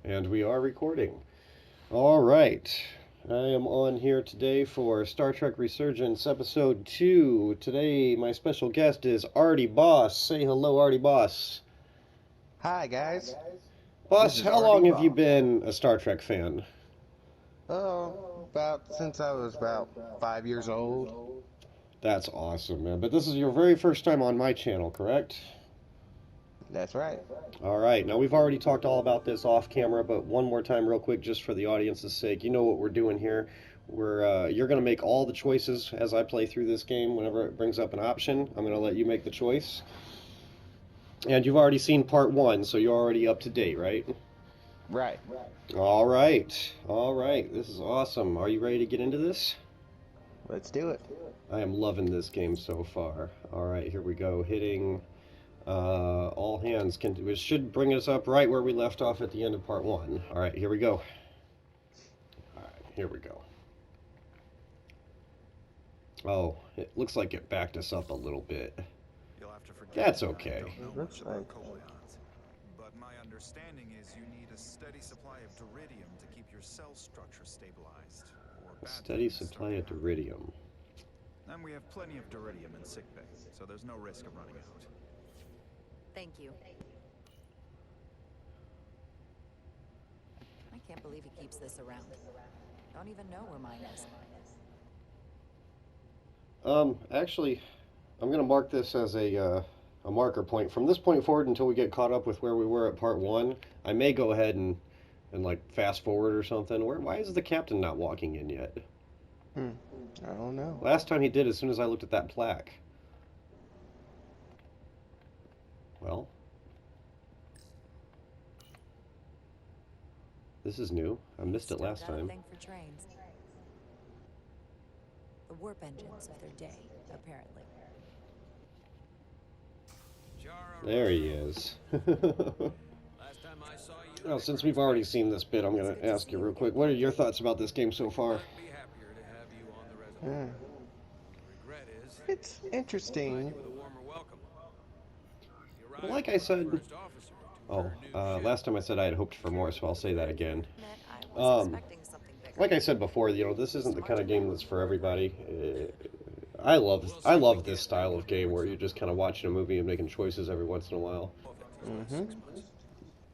And we are recording. All right. I am on here today for Star Trek Resurgence Episode 2. Today, my special guest is Artie Boss. Say hello, Artie Boss. Hi, guys. Boss, This is how Artie long have you Boss. been a Star Trek fan? About since I was about 5 years old. That's awesome, man. But this is your very first time on my channel, correct? That's right. All right. Now, we've already talked all about this off camera, but one more time, real quick, just for the audience's sake. You know what we're doing here. You're going to make all the choices as I play through this game. Whenever it brings up an option, I'm going to let you make the choice. And you've already seen part one, so you're already up to date, right? Right. All right. All right. This is awesome. Are you ready to get into this? Let's do it. I am loving this game so far. All right, here we go. Hitting all hands. It should bring us up right where we left off at the end of part one. All right, here we go. All right, here we go. Oh, it looks like it backed us up a little bit. You'll have to forgive That's me, okay. I don't know Looks much about like- coleons, but my understanding is you need a steady supply of duridium to keep your cell structure stabilized. Or A bad steady things supply of start to duridium. happen. And we have plenty of duridium in sickbay, so there's no risk of running out. Thank you. I can't believe he keeps this around. Don't even know where mine is. Actually, I'm gonna mark this as a marker point. From this point forward until we get caught up with where we were at part one, I may go ahead and like fast forward or something. Why is the captain not walking in yet? I don't know. Last time he did, as soon as I looked at that plaque. Well, this is new. I missed it Still last got a time. thing for trains. The warp engines of their day, apparently. There he is. Well, since we've already seen this bit, I'm going to ask you real quick. What are your thoughts about this game so far? Hmm. It's interesting. Well, like I said... Oh, last time I said I had hoped for more, so I'll say that again. Meant I was Um, expecting something bigger. Like I said before, this isn't the kind of game that's for everybody. I love this style of game where you're just kind of watching a movie and making choices every once in a while.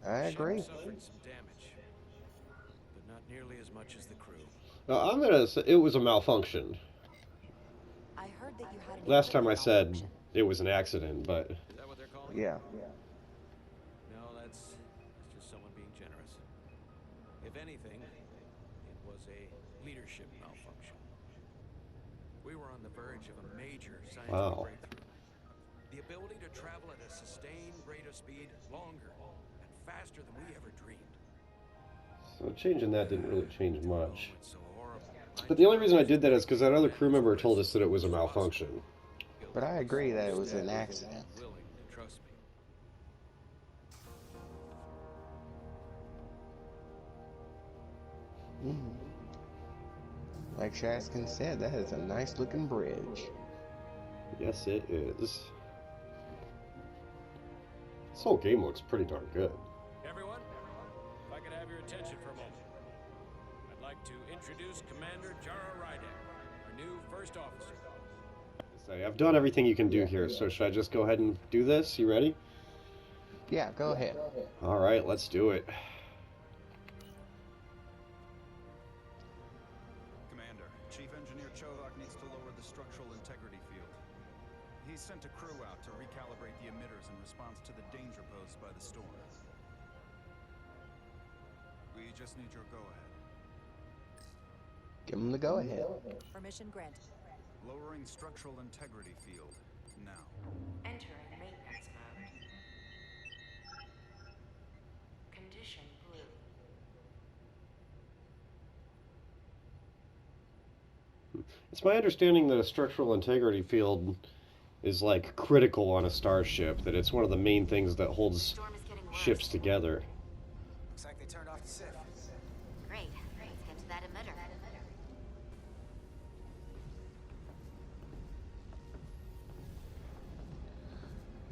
I agree. Suffered some damage, but not nearly as much as the crew. Now, I'm gonna say it was a malfunction. I heard that you had an Last time I equipment said malfunction. it was an accident, but Is that what they're calling it? Yeah. No, that's just someone being generous. If anything, it was a leadership malfunction. We were on the verge of a major scientific Wow. breakthrough. The ability to travel at a sustained rate of speed longer and faster than we ever dreamed. so changing that didn't really change much. Oh, it's so horrible. But the only reason I did that is because that other crew member told us that it was a malfunction. But I agree that it was an accident. Willing to trust me. Like Shaskin said, that is a nice looking bridge. Yes, it is. This whole game looks pretty darn good. Everyone, if I could have your attention for a moment. I'd like to introduce Commander Jara Rydek, our new first officer. Say, I've done everything you can do here, so should I just go ahead and do this? You ready? Yeah, go ahead. All right, let's do it. Commander, Chief Engineer Chovak needs to lower the structural integrity field. He's sent a crew out to recalibrate the emitters in response to the danger posed by the storm. We just need your go-ahead. Give him the go ahead. Permission granted. Lowering structural integrity field, now. Entering maintenance mode. Condition blue. It's my understanding that a structural integrity field is like critical on a starship, that it's one of the main things that holds Storm is getting worse. ships together. Looks like they turned off the SIF. Great. Let's get to that emitter.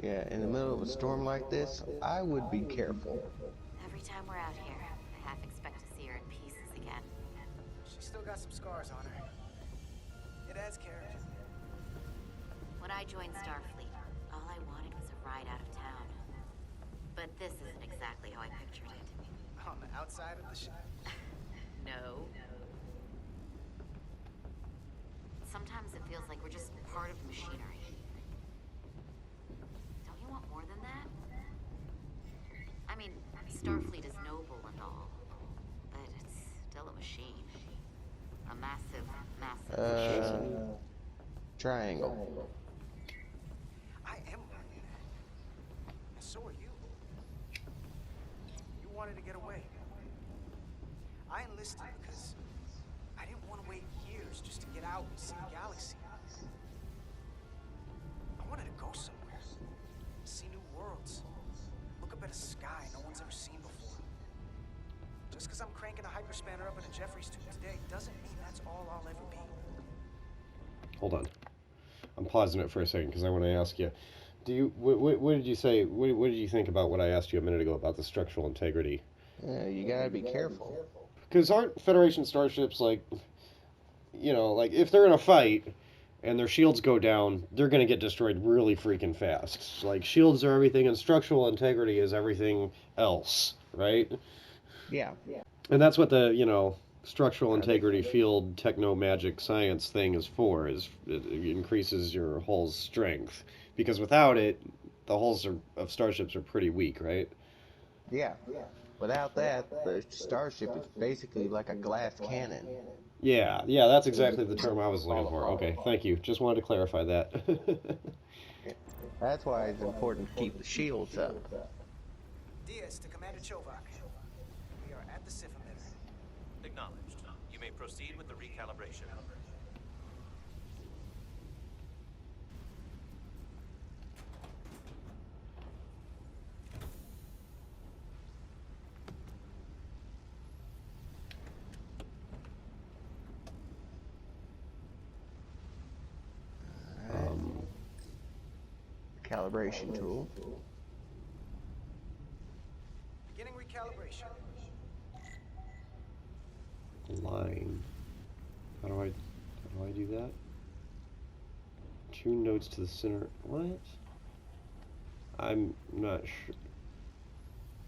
Yeah, in the middle of a storm like this, I would be careful. Every time we're out here, half expect to see her in pieces again. She's still got some scars on her. It adds character. When I joined Starfleet, all I wanted was a ride out of town. But this isn't exactly how I pictured it. On the outside of the ship. No. Sometimes it feels like we're just part of the machinery. Don't you want more than that? I mean, Starfleet is noble and all, but it's still a machine. A massive, massive Triangle. I am learning. And so are you. You wanted to get away. I enlisted because I didn't want to wait years just to get out and see the galaxy. I wanted to go somewhere. See new worlds. Look up at a sky no one's ever seen before. Just because I'm cranking a hyperspanner up in a Jeffries tube today doesn't mean that's all I'll ever be. Hold on. I'm pausing it for a second because I want to ask you. What did you say? What did you think about what I asked you a minute ago about the structural integrity? You gotta be careful. Because aren't Federation starships like, like if they're in a fight and their shields go down, they're going to get destroyed really freaking fast. Like shields are everything and structural integrity is everything else, right? Yeah. And that's what the, structural integrity field techno magic science thing is for, is it increases your hull's strength. Because without it, the hulls of starships are pretty weak, right? Yeah. Without that, the starship is basically like a glass cannon. Yeah, that's exactly the term I was looking for. Okay, thank you. Just wanted to clarify that. That's why it's important to keep the shields up. Diaz to Commander Chovak. We are at the Sif emitter. Acknowledged. You may proceed with the recalibration. Calibration tool. Beginning recalibration. Line. How do I do that? Tune nodes to the center. What? I'm not sure.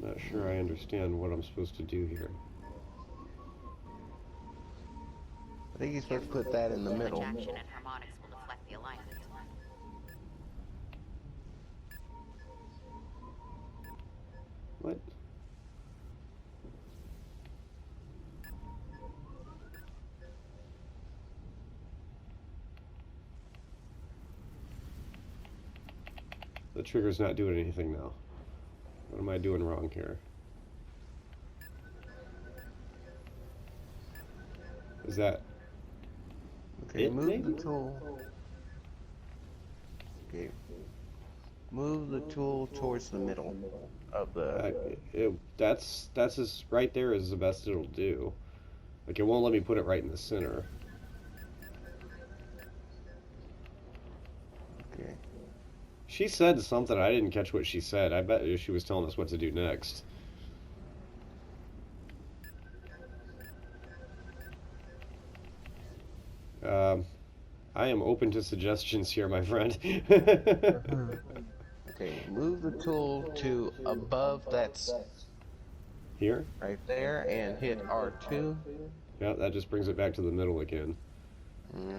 Not sure I understand what I'm supposed to do here. I think you're supposed to put that in the middle. Action and harmonics will deflect the alignment. What? The trigger's not doing anything now. What am I doing wrong here? Is that Okay, it, move maybe? the tool. Okay. Move the tool towards the middle of the... that's as right there is the best it'll do. Like, it won't let me put it right in the center. Okay. She said something. I didn't catch what she said. I bet she was telling us what to do next. I am open to suggestions here, my friend. Okay, move the tool to above that Here? right there and hit R2. Yeah, that just brings it back to the middle again. Yeah.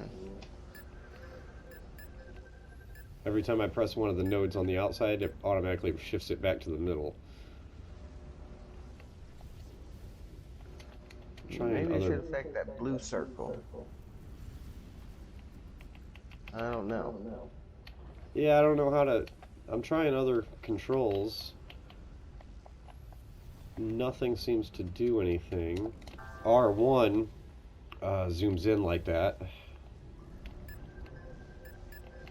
Every time I press one of the nodes on the outside, it automatically shifts it back to the middle. Maybe it should affect that blue circle. I don't know. Yeah, I don't know how to... I'm trying other controls. Nothing seems to do anything. R1 zooms in like that.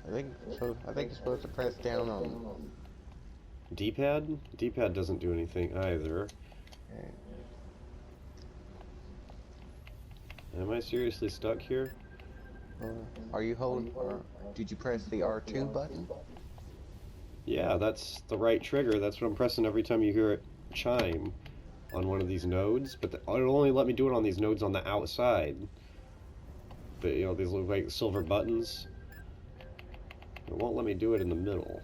I think you're supposed to press down on... D-pad? D-pad doesn't do anything either. Okay. Am I seriously stuck here? Are you holding... did you press the R2 button? Yeah, that's the right trigger. That's what I'm pressing every time you hear it chime. on one of these nodes, but it'll only let me do it on these nodes on the outside. But, you know, these look like silver buttons. It won't let me do it in the middle.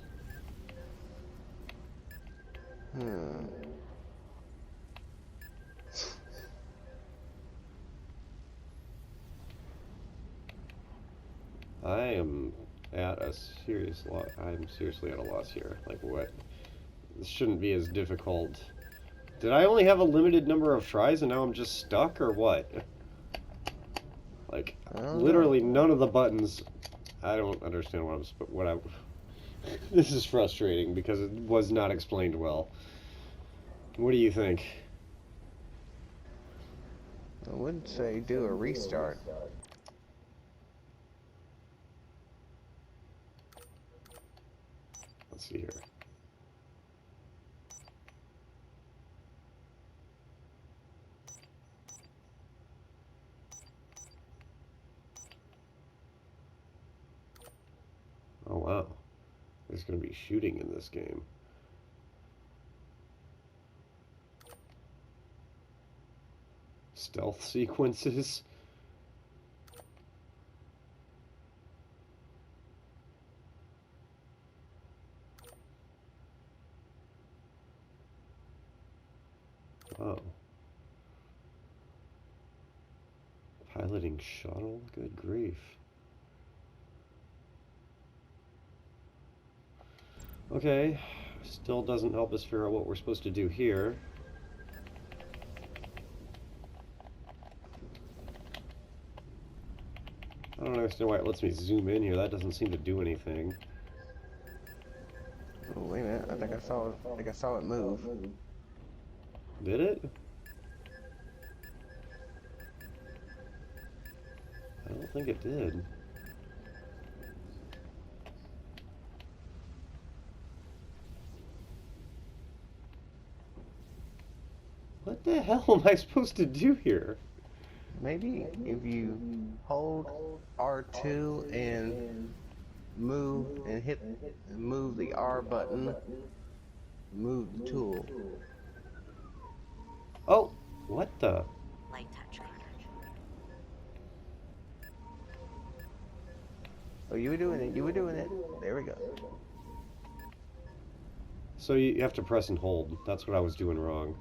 I am at a serious loss. I'm seriously at a loss here. Like, what? This shouldn't be as difficult. Did I only have a limited number of tries and now I'm just stuck, or what? Like, literally none of the buttons. I don't understand what I. This is frustrating because it was not explained well. What do you think? I wouldn't say do a restart. Let's see here. Oh wow, there's going to be shooting in this game. Stealth sequences. Oh. Piloting shuttle? Good grief. Okay, still doesn't help us figure out what we're supposed to do here. I don't understand why it lets me zoom in here. That doesn't seem to do anything. Oh, wait a minute. I think I saw it move. Did it? I don't think it did. What the hell am I supposed to do here? Maybe if you hold R2 and move the R button, move the tool. Oh, what the? Light touch, Carter. Oh, you were doing it. You were doing it. There we go. So you have to press and hold. That's what I was doing wrong.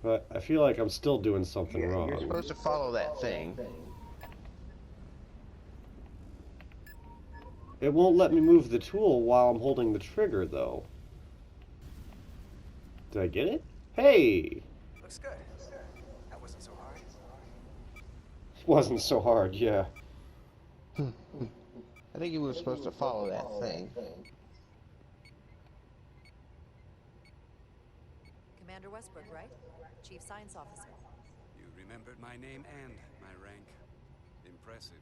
But I feel like I'm still doing something wrong. You're supposed to follow that thing. It won't let me move the tool while I'm holding the trigger, though. Did I get it? Hey! Looks good. That wasn't so hard. It wasn't so hard, yeah. I think you were supposed to follow that thing. Commander Westbrook, right? Chief Science Officer. You remembered my name and my rank. Impressive.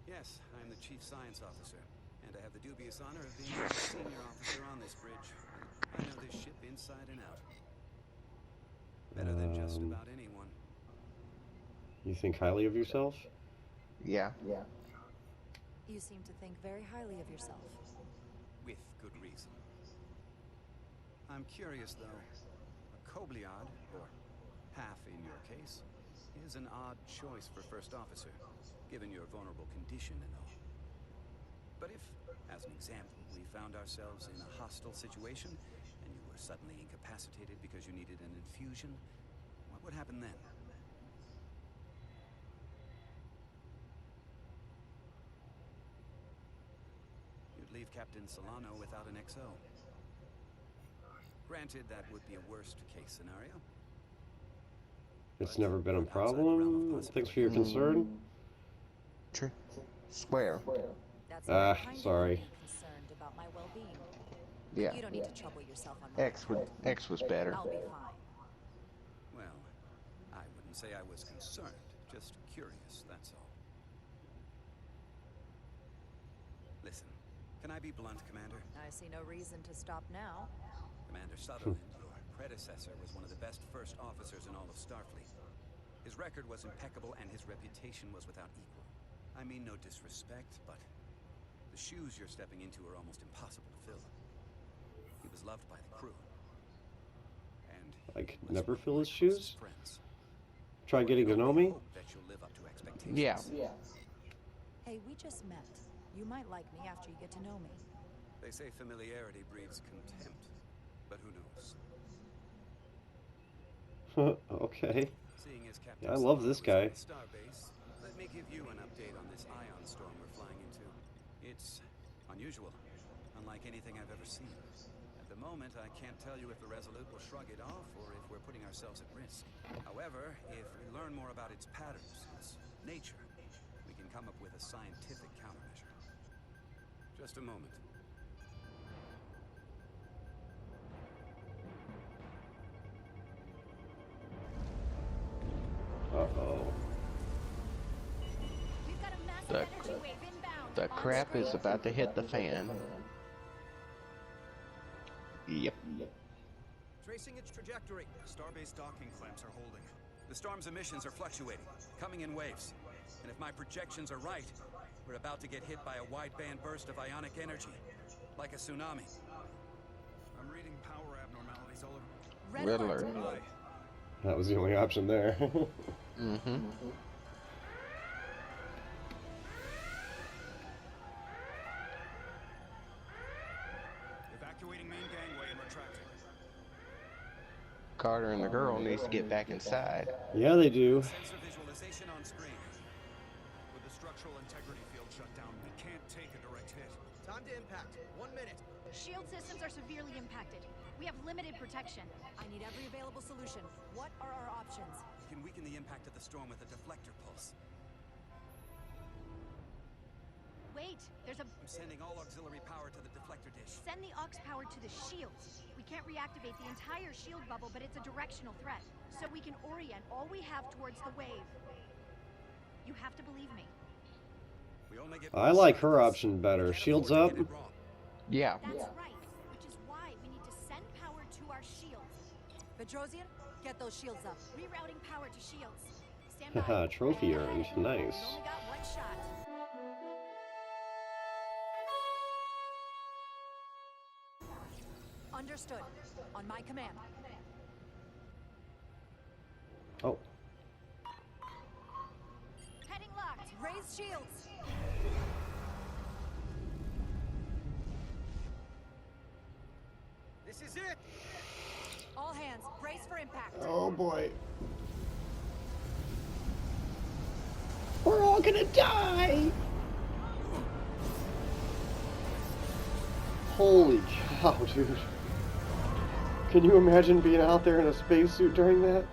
Yes, I'm the Chief Science Officer, and I have the dubious honor of being the senior officer on this bridge. I know this ship inside and out. Better than just about anyone. You think highly of yourself? Yeah. You seem to think very highly of yourself. With good reason. I'm curious, though. A Kobliad, or half in your case, is an odd choice for first officer, given your vulnerable condition and all. But if, as an example, we found ourselves in a hostile situation, and you were suddenly incapacitated because you needed an infusion, what would happen then? You'd leave Captain Solano without an XO. Granted, that would be a worst-case scenario. It's never been a problem? Thanks for your concern. True. Swear. That's very kind of you sorry. to be concerned about my well-being. Yeah. You don't need to trouble yourself on my X was better. I'll be fine. Well, I wouldn't say I was concerned, just curious, that's all. Listen, can I be blunt, Commander? I see no reason to stop now. Commander Sutherland, your predecessor, was one of the best first officers in all of Starfleet. His His record was impeccable and his reputation was without equal. I mean no disrespect, but the shoes you're stepping into are almost impossible to fill. He was loved by the crew. And I could he was never one of fill my his shoes. closest friends. Try getting to know me. Hope that you'll live up to expectations. Yeah. Hey, we just met. You might like me after you get to know me. They say familiarity breeds contempt, but who knows? Okay. Seeing as Captain Yeah, I love this guy. Starbase, let me give you an update on this ion storm we're flying into. It's unusual, unlike anything I've ever seen. At the moment, I can't tell you if the Resolute will shrug it off or if we're putting ourselves at risk. However, if we learn more about its patterns, its nature, we can come up with a scientific countermeasure. Just a moment. Uh-oh. We've got a massive The- energy wave inbound. The crap is about to hit the fan. Yep. Tracing its trajectory. Starbase docking clamps are holding. The storm's emissions are fluctuating, coming in waves. And if my projections are right, we're about to get hit by a wideband burst of ionic energy, like a tsunami. I'm reading power abnormalities all over. Red alert. Aye. That was the only option there. Mm-hmm. Evacuating main gangway and retracting. Carter and the girl needs to get back inside. Yeah, they do. Sensor visualization on screen. With the structural integrity field shut down, we can't take a direct hit. Time to impact. 1 minute. Shield systems are severely impacted. We have limited protection. I need every available solution. What are our options? We can weaken the impact of the storm with a deflector pulse. Wait, there's a... I'm sending all auxiliary power to the deflector dish. Send the aux power to the shield. We can't reactivate the entire shield bubble, but it's a directional threat. So we can orient all we have towards the wave. You have to believe me. We only get I like her option better. Shields up. Yeah. That's right, which is why we need to send power to our shields. Petrosian, get those shields up. Rerouting power to shields. Stand Haha, by. trophy earned. Nice. We only got one shot. Understood. On my command. Oh. Heading locked. Raise shields. This is it! All hands, brace for impact. Oh boy. We're all gonna die! Holy cow, dude. Can you imagine being out there in a spacesuit during that?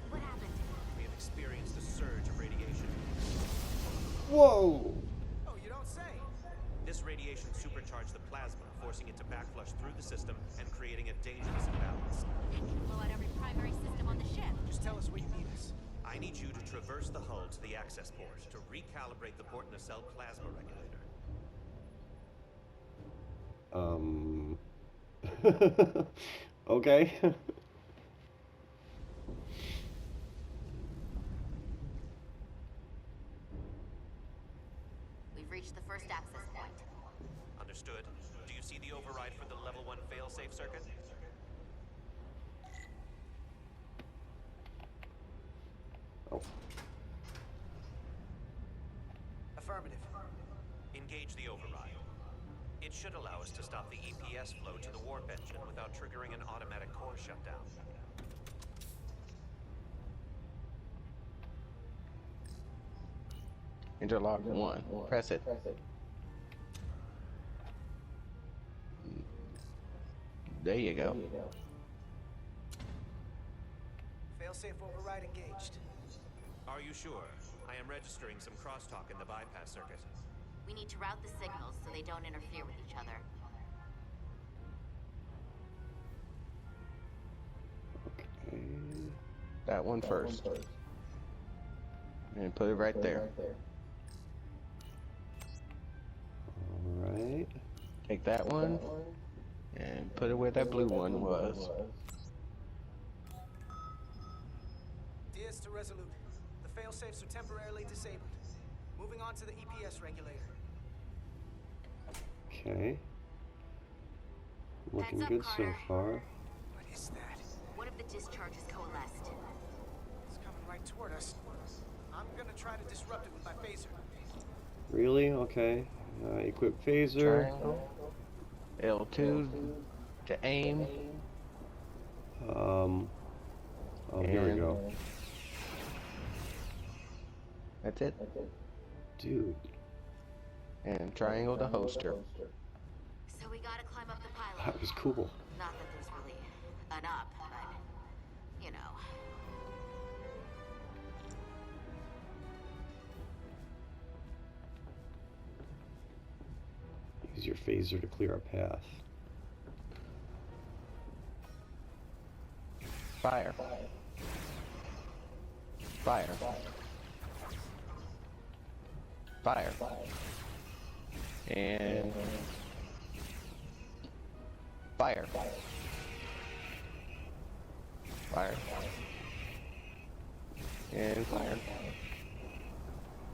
What happened? We have experienced a surge of radiation. Whoa! Oh, you don't say! This radiation supercharged the plasma, forcing it to backflush through the system and creating a dangerous imbalance. It can blow out every primary system on the ship. Just tell us where you need us. I need you to traverse the hull to the access port to recalibrate the port in the cell plasma regulator. Okay. We've reached the first access point. Understood. Do you see the override for the level 1 failsafe circuit? Oh. Affirmative. Engage the override. It should allow us to stop the EPS flow to the warp engine without triggering an automatic core shutdown. Interlock 1. Press it. There you go. Failsafe override engaged. Are you sure? I am registering some crosstalk in the bypass circuit. We need to route the signals so they don't interfere with each other. That one first. And put it right there. Alright. Take that one. And And put it where that blue one was. Diaz to Resolute. The failsafes are temporarily disabled. Moving on to the EPS regulator. Okay. Looking Heads up, good so Carter. far. What is that? One of the discharges coalesced. It's coming right toward us. I'm gonna try to disrupt it with my phaser. Really? Okay. Equip phaser. Triangle. L2 to aim. Oh, here we go. That's it. Dude. And triangle to holster. So we gotta climb up the pylon. That was cool. Not that there's really an up, but you know. Use your phaser to clear a path. Fire. Fire. Fire. And fire. Fire. And fire.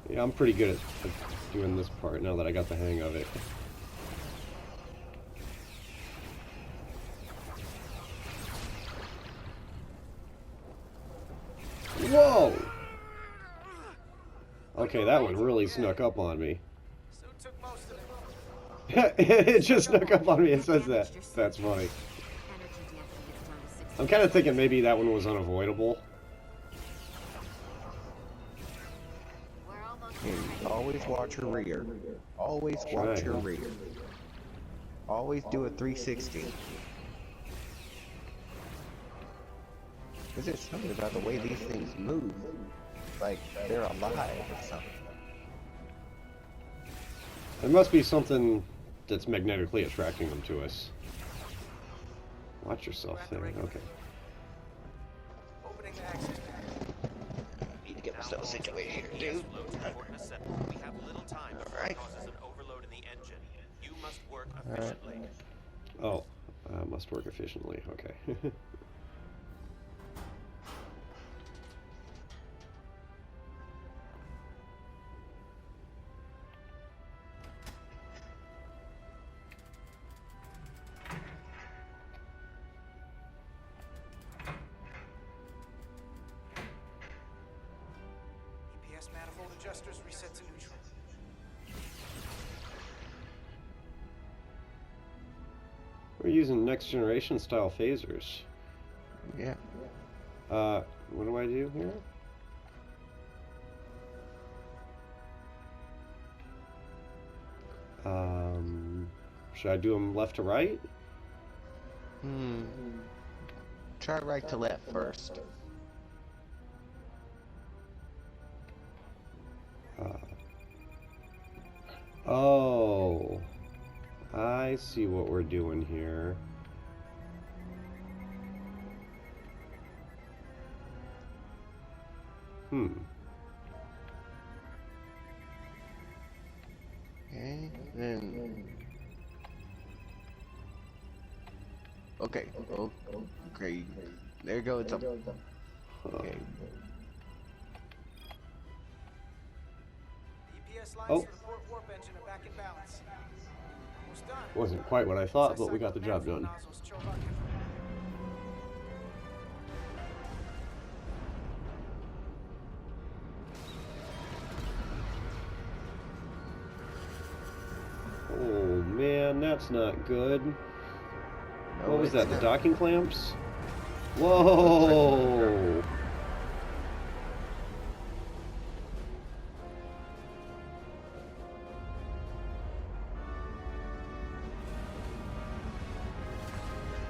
Yeah, I'm pretty good at doing this part now that I got the hang of it. Whoa! Okay, that one really snuck up on me. Sue took most of it. It just snuck up on me. It says that. That's funny. Energy dampening is down to 60. I'm kind of thinking maybe that one was unavoidable. We're almost And always watch your rear. Always watch your rear. Always do a 360. There's just something about the way these things move. Like they're alive or something. There must be something that's magnetically attracting them to us. Watch yourself there. Okay. Opening the access panel. Need to get myself situated here, dude. We have little time before it causes an overload in the engine. You must work efficiently. Oh, must work efficiently. Okay. EPS manifold adjusters reset to neutral. We're using next generation style phasers. Yeah. What do I do here? Should I do them left to right? Try right to left first. Oh, I see what we're doing here. Okay, then. Okay. Oh, okay. There goes. Okay. The EPS lines Oh. to the port warp engine are back in balance. Almost done. Wasn't quite what I thought, but we got the job done. Nozzles choke out carefully. Oh man, that's not good. No, What was it's that, the not. docking clamps? Whoa!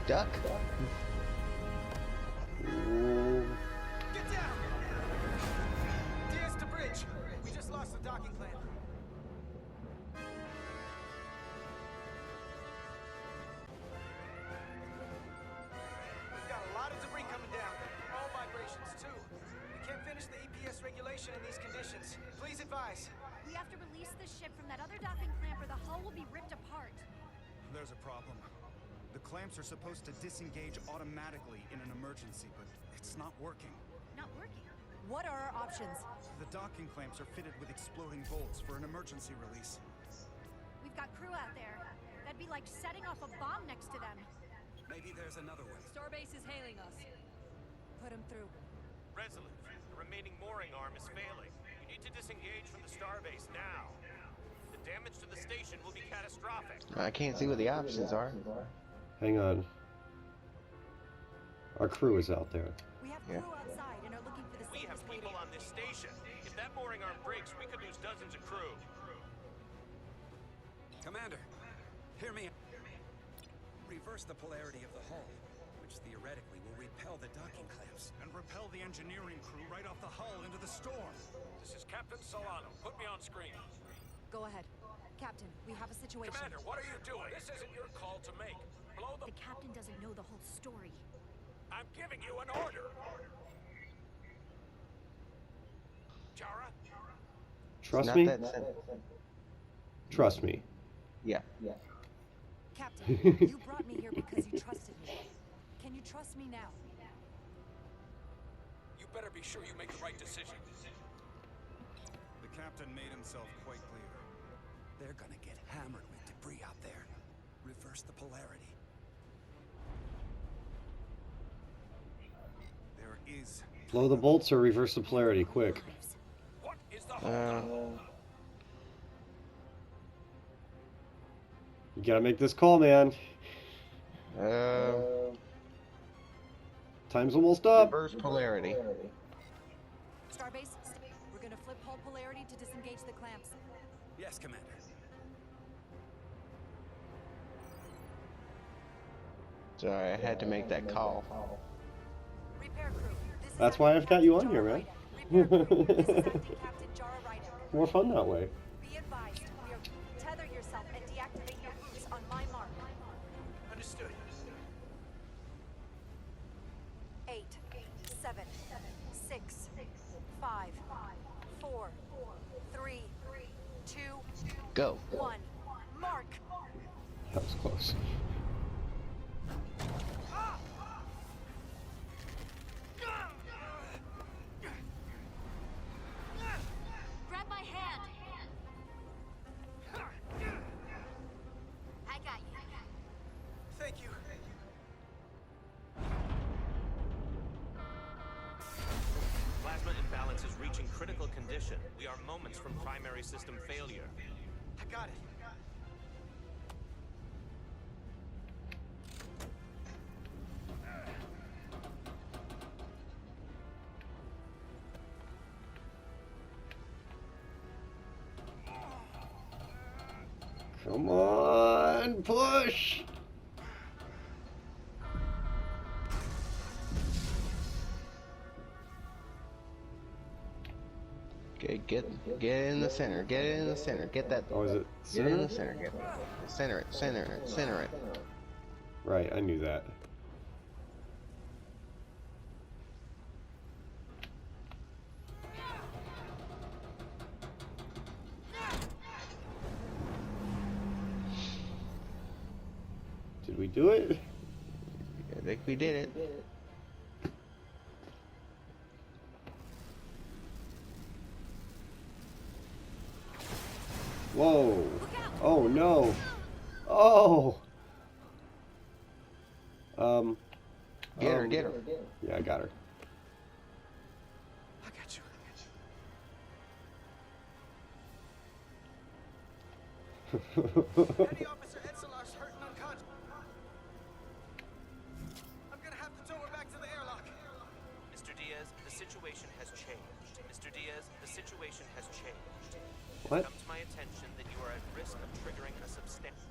Duck. Ooh. Get down! Diaz to bridge. We just lost the docking clamp. We've got a lot of debris coming down. All vibrations, too. We can't finish the EPS regulation in these conditions. Please advise. We have to release the ship from that other docking clamp or the hull will be ripped apart. There's a problem. The clamps are supposed to disengage automatically in an emergency, but it's not working. Not working. What are our options? The docking clamps are fitted with exploding bolts for an emergency release. We've got crew out there. That'd be like setting off a bomb next to them. Maybe there's another way. Starbase is hailing us. Put him through. Resolute, the remaining mooring arm is failing. You need to disengage from the starbase now. The damage to the station will be catastrophic. I can't see what the options are. Hang on. Our crew is out there. We have crew outside and are looking for the We have safest way people to... on this station. If that mooring arm breaks, we could lose dozens of crew. Commander, hear me. Reverse the polarity of the hull, which theoretically will repel the docking clamps. And repel the engineering crew right off the hull into the storm. This is Captain Solano. Put me on screen. Go ahead. Captain, we have a situation. Commander, what are you doing? This isn't your call to make. Blow the... The captain doesn't know the whole story. I'm giving you an order. Jara? Trust Not me? that simple. Trust me. Yeah. Captain, you brought me here because you trusted me. Can you trust me now? You better be sure you make the right decision. The captain made himself quite clear. They're gonna get hammered with debris out there. Reverse the polarity. There is... Blow the bolts or reverse the polarity, quick. What is the hold? You gotta make this call, man. Time's almost up. Reverse polarity. Starbase, we're gonna flip hull polarity to disengage the clamps. Yes, Commander. Sorry, I had to make that call. Repair crew. This is That's why I've got you on here, man. Repair crew. This is Acting Captain Jara Ryder. More fun that way. Be advised, we are... Tether yourself and deactivate your boots on my mark. Understood. 8, 7, 6, 5, 4, 3, 2, Go. 1. Mark! That was close. Grab my hand. I got you. Thank you. Plasma imbalance is reaching critical condition. We are moments from primary system failure. I got it. Come on, push! Okay, get in the center. Get it in the center. Get that. Oh, is it Get it in center? the center. Get it. Center it. Right, I knew that. Did we do it? I think we did it. Whoa. Oh no. Oh. Get her. Yeah, I got her. I got you. Petty Officer Edselar's hurt and unconscious. I'm gonna have to tow her back to the airlock. Mr. Diaz, the situation has changed. Mr. Diaz, the situation has changed. What? It's come to my attention that you are at risk of triggering a substantial...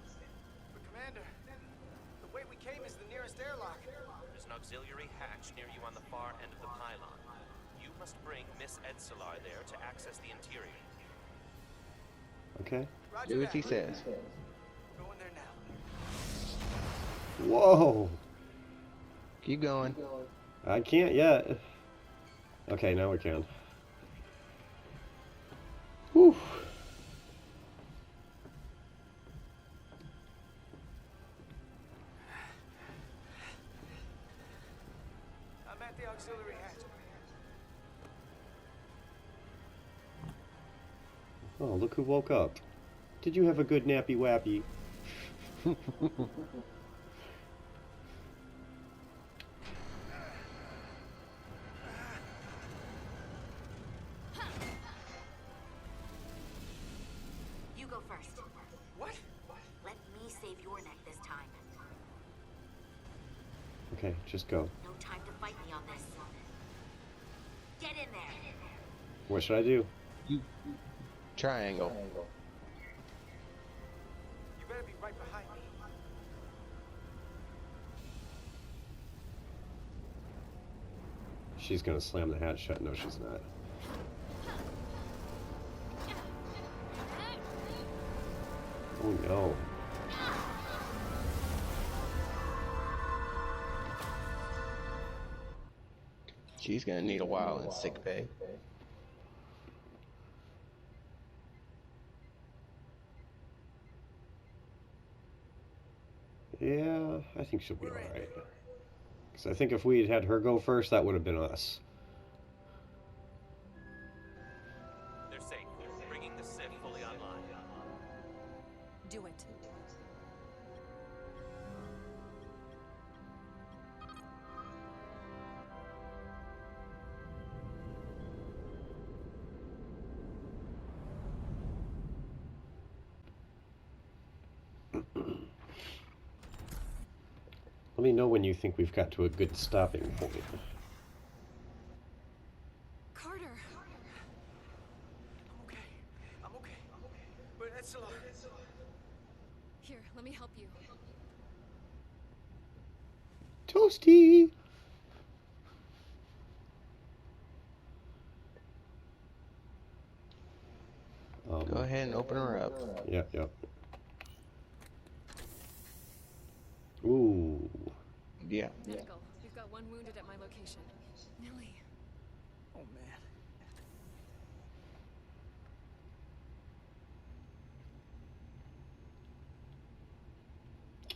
But Commander, the way we came is the nearest airlock. There's an auxiliary hatch near you on the far end of the pylon. You must bring Miss Edselar there to access the interior. Okay. Roger Do as he that. says. Going there now. Whoa. Keep going. I can't yet. Okay, now we can. Whew. auxiliary hatch. Oh, look who woke up. Did you have a good nappy wappy? You go first. What? Let me save your neck this time. Okay, just go. No time to fight me on this. Get in there. What should I do? Triangle. You better be right behind me. She's gonna slam the hatch shut. No, she's not. Oh no. She's gonna need a while in sick bay. Yeah, I think she'll be alright. Because I think if we had had her go first, that would have been us. They're safe. Bringing the Sith fully online. Do it. Let me know when you think we've got to a good stopping point. Carter! I'm okay. But it's a lot. Here, let me help you. Toasty! Go ahead and open her up. Yep, yep. Ooh. Yeah. Medical. We've got one wounded at my location. Millie. Oh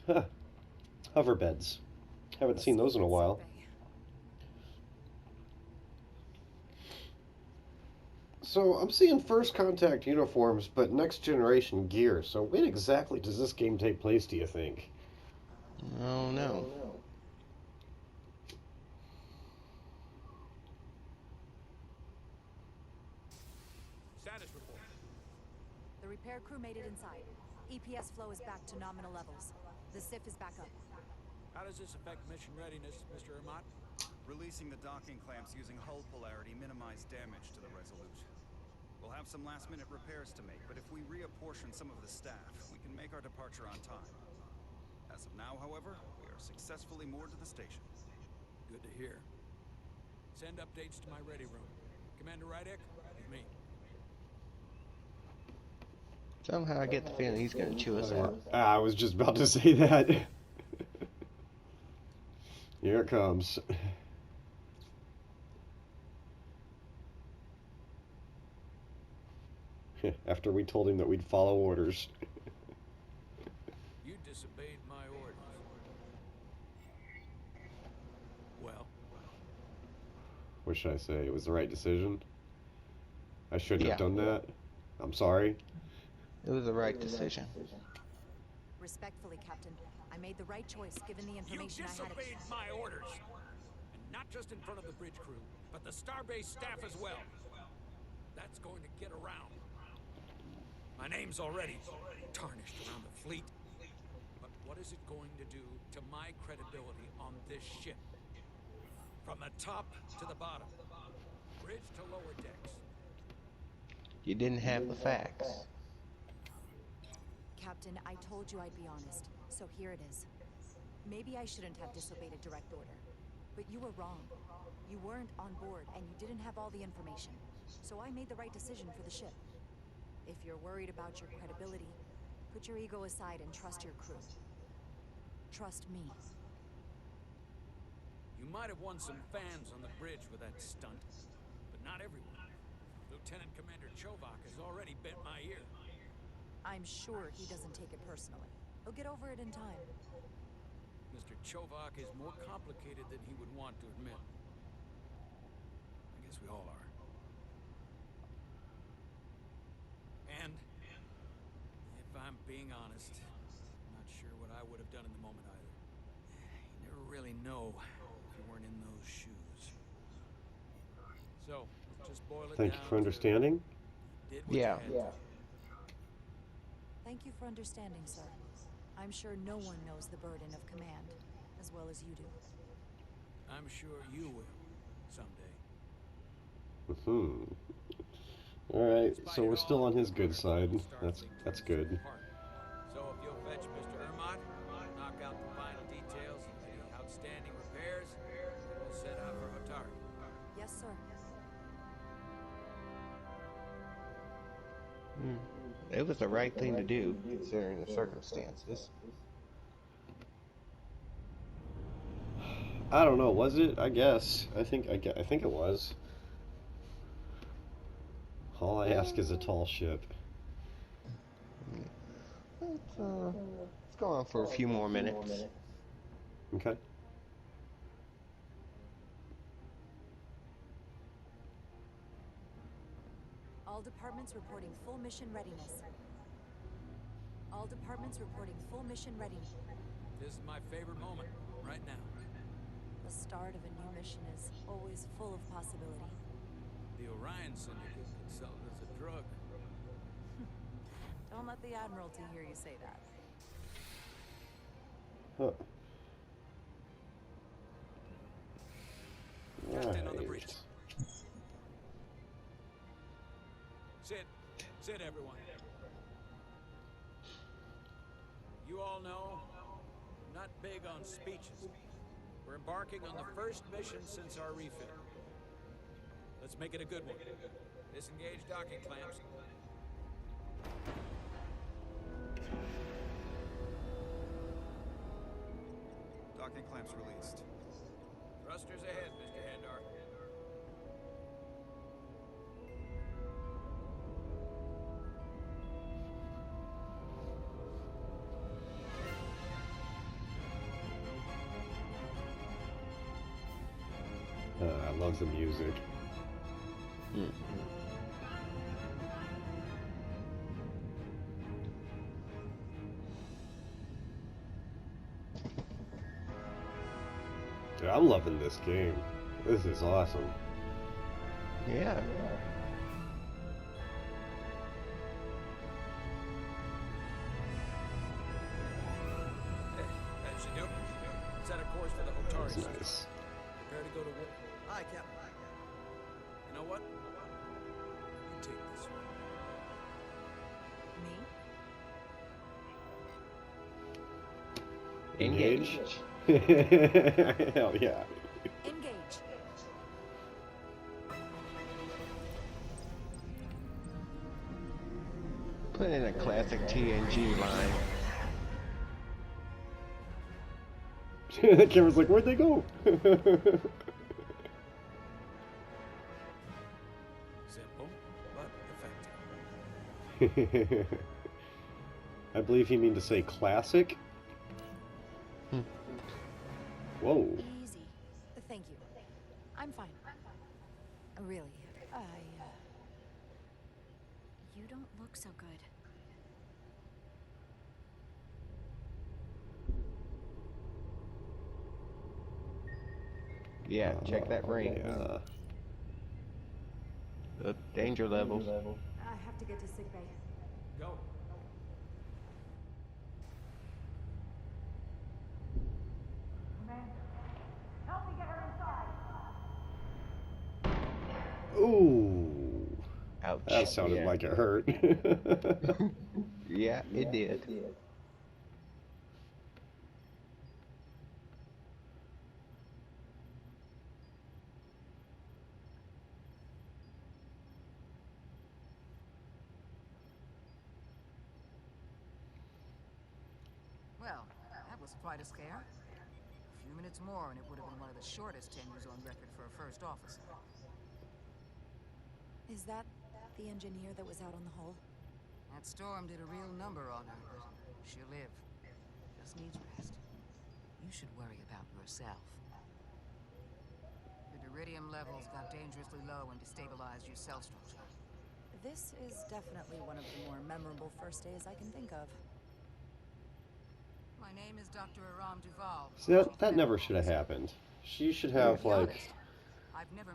man. Huh. Hover beds. Haven't seen those in a while. So I'm seeing first contact uniforms, but next generation gear. So when exactly does this game take place, do you think? Oh no. Status report. The repair crew made it inside. EPS flow is back to nominal levels. The SIF is back up. How does this affect mission readiness, Mr. Amat? Releasing the docking clamps using hull polarity minimized damage to the Resolution. We'll have some last-minute repairs to make, but if we reapportion some of the staff, we can make our departure on time. As of now, however, we are successfully moored to the station. Good to hear. Send updates to my ready room. Commander Rydek, with me. Somehow I get the feeling he's gonna chew us out. I was just about to say that. Here it comes. After we told him that we'd follow orders. You disobeyed my orders. Well? What should I say? It was the right decision? I shouldn't have Yeah. done that? I'm sorry. It was the right decision. Respectfully, Captain, I made the right choice given the You information I had. disobeyed my orders. And not just in front of the bridge crew, but the Starbase staff as well. That's going to get around. My name's already tarnished around the fleet. But what is it going to do to my credibility on this ship? From the top to the bottom. Bridge to lower decks. You didn't have the facts. Captain, I told you I'd be honest, so here it is. Maybe I shouldn't have disobeyed a direct order, but you were wrong. You weren't on board, and you didn't have all the information. So I made the right decision for the ship. If you're worried about your credibility, put your ego aside and trust your crew. Trust me. You might have won some fans on the bridge with that stunt, but not everyone. Lieutenant Commander Chovak has already bent my ear. I'm sure he doesn't take it personally. He'll get over it in time. Mr. Chovak is more complicated than he would want to admit. guess we all are. And if I'm being honest, I'm not sure what I would have done in the moment either. You never really know if you weren't in those shoes. So, let's just boil it Thank you down for to understanding. you did what you Yeah. had to. Thank you for understanding, sir. I'm sure no one knows the burden of command as well as you do. I'm sure you will someday. Hmm. All right, Despite so it we're still all, on his good our side. Starfleet That's tears good. apart. So if you'll fetch Mr. Ermont, knock out the final details and any outstanding repairs, we'll set out for Otari. Yes, sir. It was the right thing to do, considering the circumstances. I don't know. Was it? I guess. I think it was. All I ask is a tall ship. Let's go on for a few more minutes. Okay. All departments reporting full mission readiness. All departments reporting full mission readiness. This is my favorite moment, right now. The start of a new mission is always full of possibility. The Orion Syndicate could sell it as a drug. Don't let the Admiralty hear you say that. Huh. Captain on the Right. breach. Sit. Sit, everyone. You all know, I'm not big on speeches. We're embarking on the first mission since our refit. Let's make it a good one. Disengage docking clamps. Docking clamps released. Thrusters ahead, Mr. Handar. I love the music. Dude, I'm loving this game. This is awesome. Yeah. That should do it. Set a course for the Otari That's system. nice. Prepare to go to war. Hi, Captain. You know what? You take this one. Me? Engage. Hell yeah. Engage. Put in a classic TNG line. The camera's like, where'd they go? Simple, but effective. I believe he mean to say classic. Whoa. Easy. Thank you. I'm fine. Really, you don't look so good. Yeah, check that ring. Yeah. The danger levels. I have to get to sickbay. Go. Help me get her inside. Ooh. Ouch. That sounded Yeah. like it hurt. Yeah, it did. Well, that was quite a scare. A few minutes more and it would have been one of the shortest tenures on record for a first officer. Is that the engineer that was out on the hull? That storm did a real number on her, but she'll live. Just needs rest. You should worry about yourself. The iridium levels got dangerously low and destabilized your cell structure. This is definitely one of the more memorable first days I can think of. My name is Dr. Aram Duval. See, that never should have happened. She should have, like,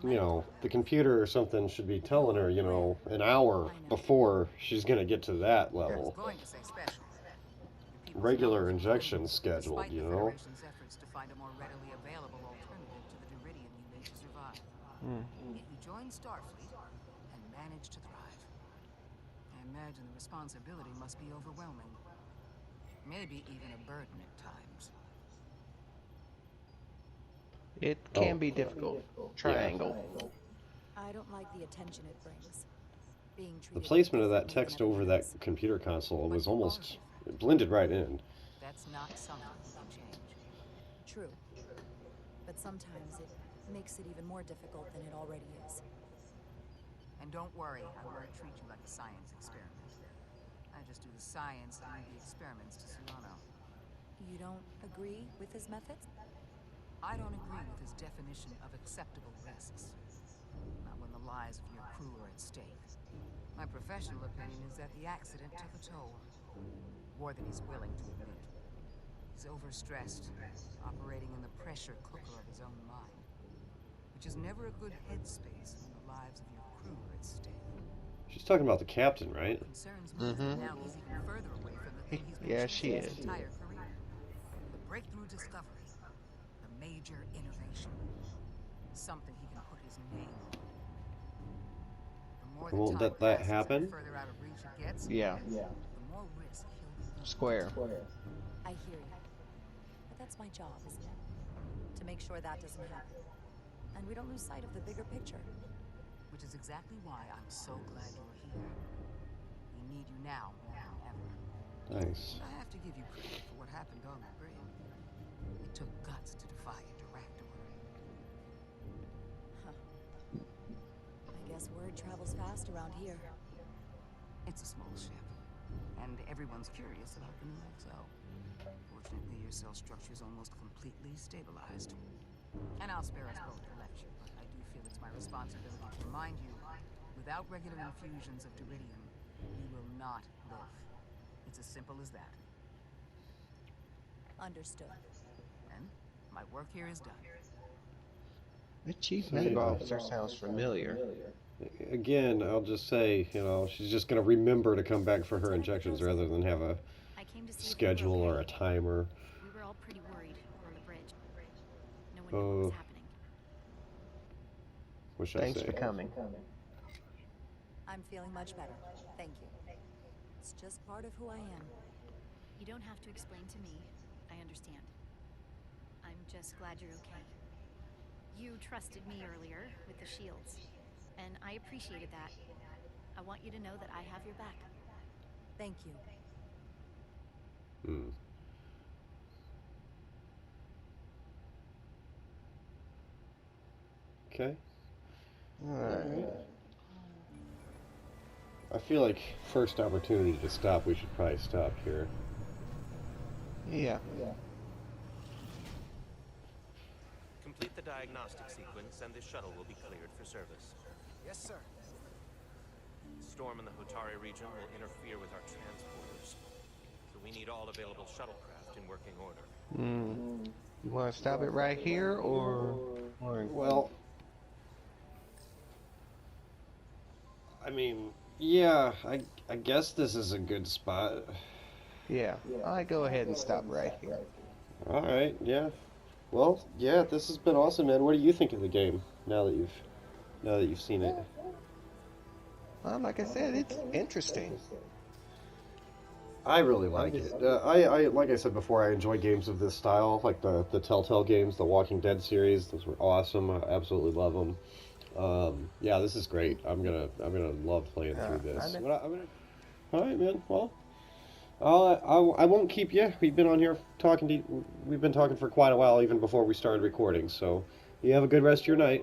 you know, the computer or something should be telling her, you know, an hour before she's going to get to that level. Going to say special. Regular injection scheduled, you know. Efforts to find a more readily available alternative to the duridium you need to survive. Yet you joined Starfleet and managed to thrive. I imagine the responsibility must be overwhelming. Maybe even a burden at times. It can be difficult. Triangle. I don't like the attention it brings. Being The treated placement of that differently than text over that everyone else. computer console was almost it blended right in. That's not something you can change. True. But sometimes it makes it even more difficult than it already is. And don't worry, I won't treat you like a science experiment. I just do the science and leave the experiments to Serrano. You don't agree with his methods? I don't agree with his definition of acceptable risks. Not when the lives of your crew are at stake. My professional opinion is that the accident took a toll. More than he's willing to admit. He's overstressed, operating in the pressure cooker of his own mind. Which is never a good headspace when the lives of your crew are at stake. She's talking about the captain, right? Concerns me that now he's even further away from the thing he's been Yeah, chasing she his is. entire career. The breakthrough discovery. The major innovation. Something he can put his name on. The more the Won't time that passes happen? and the further out of reach it gets, Yeah. the more risk he'll be willing to Square. I hear you. But that's my job, isn't it? To make sure that doesn't happen. And we don't lose sight of the bigger picture. Which is exactly why I'm so glad you're here. We need you now more than ever. Nice. And I have to give you credit for what happened on the bridge. It took guts to defy a direct order. I guess word travels fast around here. It's a small ship, and everyone's curious about the new XO. Fortunately, your cell structure's almost completely stabilized. And I'll spare us both the lecture, but I do feel it's my responsibility to remind you, without regular infusions of duridium, you will not live. It's as simple as that. Understood. And my work here is done. The chief medical officer sounds familiar. Again, I'll just say, you know, she's just going to remember to come back for her injections rather than have a I came to see schedule or a timer. We were all pretty worried on the bridge. No one knew what was happening. What should Thanks I say? for coming. I'm feeling much better. Thank you. It's just part of who I am. You don't have to explain to me. I understand. I'm just glad you're okay. You trusted me earlier with the shields, and I appreciated that. I want you to know that I have your back. Thank you. Okay. Alright. I feel like first opportunity to stop, we should probably stop here. Yeah. Complete the diagnostic sequence, and this shuttle will be cleared for service. Yes, sir. Storm in the Hotari region will interfere with our transporters, so we need all available shuttlecraft in working order. You want to stop it right here, or... Well, I mean, yeah, I guess this is a good spot. Yeah, I go ahead and stop right here. All right, yeah. Well, yeah, this has been awesome, man. What do you think of the game now that you've seen it? Like I said, it's interesting. I really like it. I like I said before, I enjoy games of this style, like the Telltale games, the Walking Dead series. Those were awesome. I absolutely love them. Yeah, this is great. I'm gonna love playing through this. All right, man. Well, I won't keep you. We've been on here talking. We've been talking for quite a while, even before we started recording. So, you have a good rest of your night.